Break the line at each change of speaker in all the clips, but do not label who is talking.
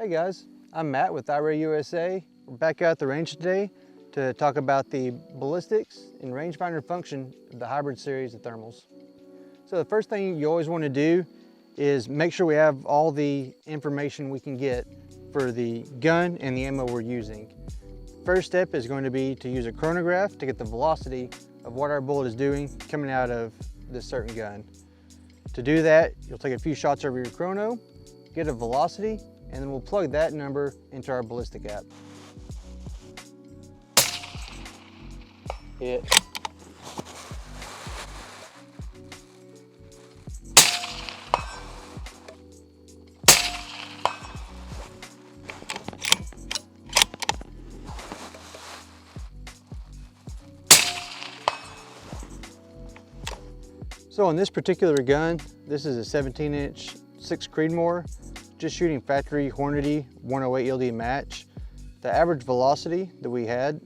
Hey guys, I'm Matt with HYH50 USA. We're back out at the range today to talk about the ballistics and rangefinder function of the hybrid series of thermals. So the first thing you always want to do is make sure we have all the information we can get for the gun and the ammo we're using. First step is going to be to use a chronograph to get the velocity of what our bullet is doing coming out of this certain gun. To do that, you'll take a few shots over your chrono, get a velocity, and then we'll plug that number into our ballistic app. Hit. So on this particular gun, this is a 17-inch 6 Creedmoor, just shooting factory Hornady 108 ELD match. The average velocity that we had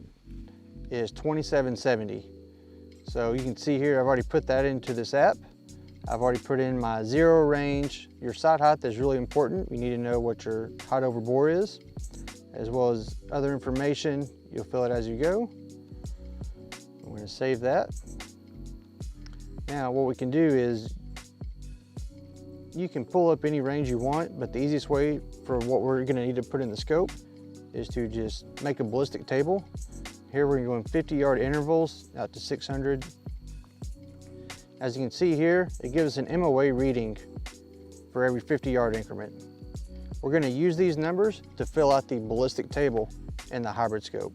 is 2770. So you can see here, I've already put that into this app. I've already put in my zero range. Your sight height is really important. You need to know what your height over bore is, as well as other information. You'll fill it as you go. I'm going to save that. Now what we can do is you can pull up any range you want, but the easiest way for what we're going to need to put in the scope is to just make a ballistic table. Here we're going 50-yard intervals out to 600. As you can see here, it gives us an MOA reading for every 50-yard increment. We're going to use these numbers to fill out the ballistic table in the hybrid scope.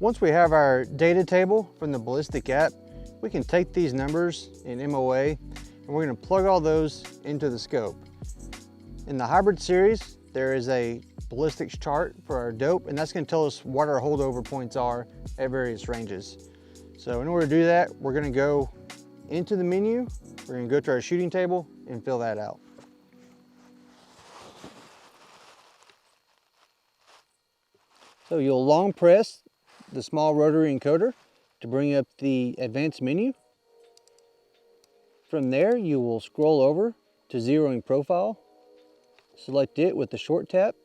Once we have our data table from the ballistic app, we can take these numbers in MOA and we're going to plug all those into the scope. In the hybrid series, there is a ballistics chart for our dope, and that's going to tell us what our holdover points are at various ranges. So in order to do that, we're going to go into the menu, we're going to go to our shooting table and fill that out. So you'll long press the small rotary encoder to bring up the advanced menu. From there, you will scroll over to zeroing profile, select it with the short tap.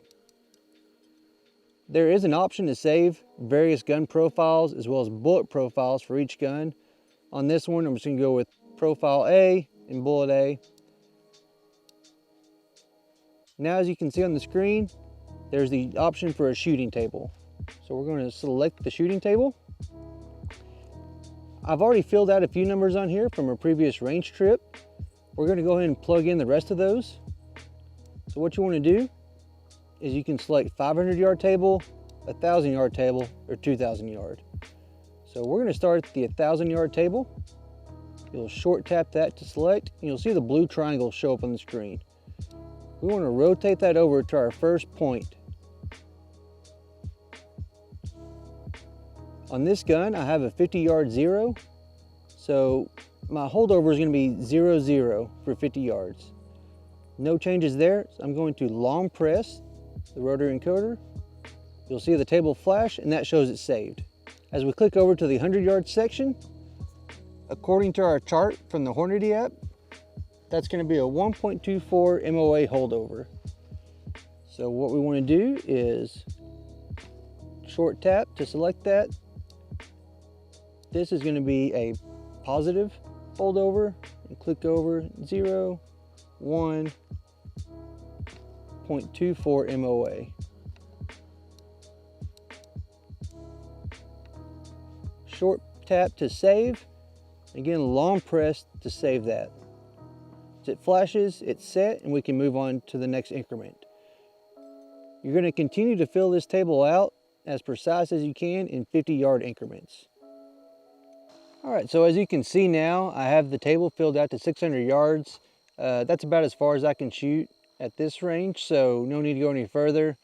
There is an option to save various gun profiles as well as bullet profiles for each gun. On this one, I'm just going to go with profile A and bullet A. Now, as you can see on the screen, there's the option for a shooting table. So we're going to select the shooting table. I've already filled out a few numbers on here from a previous range trip. We're going to go ahead and plug in the rest of those. So what you want to do is you can select 500-yard table, 1,000-yard table, or 2,000-yard. So we're going to start at the 1,000-yard table. You'll short tap that to select, and you'll see the blue triangle show up on the screen. We want to rotate that over to our first point. On this gun, I have a 50-yard zero, so my holdover is going to be 0-0 for 50 yards. No changes there, so I'm going to long press the rotary encoder. You'll see the table flash, and that shows it's saved. As we click over to the 100-yard section, according to our chart from the Hornady app, that's going to be a 1.24 MOA holdover. So what we want to do is short tap to select that. This is going to be a positive holdover, and click over 1.24 MOA. Short tap to save. Again, long press to save that. As it flashes, it's set, and we can move on to the next increment. You're going to continue to fill this table out as precise as you can in 50-yard increments. All right, so as you can see now, I have the table filled out to 600 yards. That's about as far as I can shoot at this range, so no need to go any further.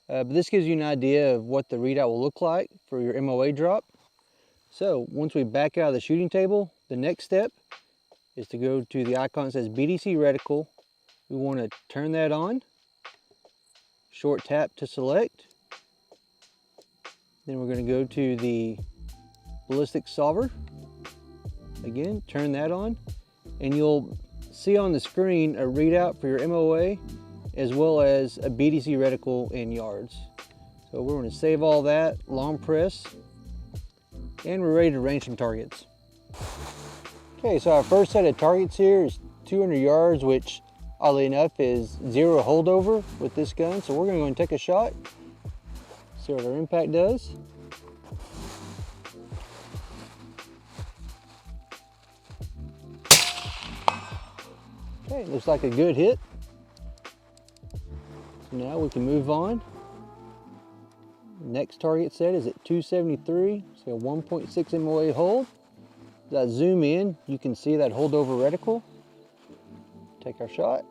But this gives you an idea of what the readout will look like for your MOA drop. So once we back out of the shooting table, the next step is to go to the icon that says BDC reticle. We want to turn that on. Short tap to select. Then we're going to go to the ballistics solver. Again, turn that on, and you'll see on the screen a readout for your MOA as well as a BDC reticle in yards. So we're going to save all that, long press, and we're ready to range some targets. Okay, so our first set of targets here is 200 yards, which oddly enough is 0 holdover with this gun. So we're going to go and take a shot, see what our impact does. Okay, looks like a good hit. Now we can move on. Next target set is at 273, so a 1.6 MOA hold. As I zoom in, you can see that holdover reticle. Take our shot.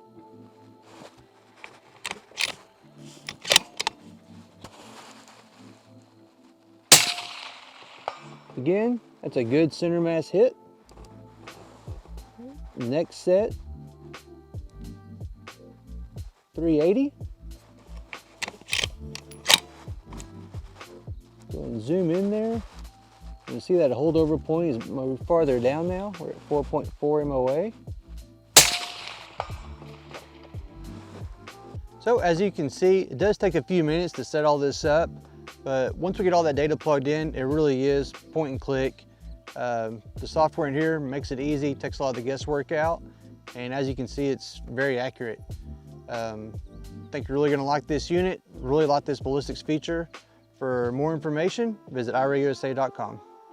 Again, that's a good center mass hit. Next set, 380. Go and zoom in there. You see that holdover point is moved farther down now. We're at 4.4 MOA. So as you can see, it does take a few minutes to set all this up, but once we get all that data plugged in, it really is point and click. The software in here makes it easy, takes a lot of the guesswork out, and as you can see, it's very accurate. I think you're really gonna like this unit, really like this ballistics feature. For more information, visit HYRUSA.com.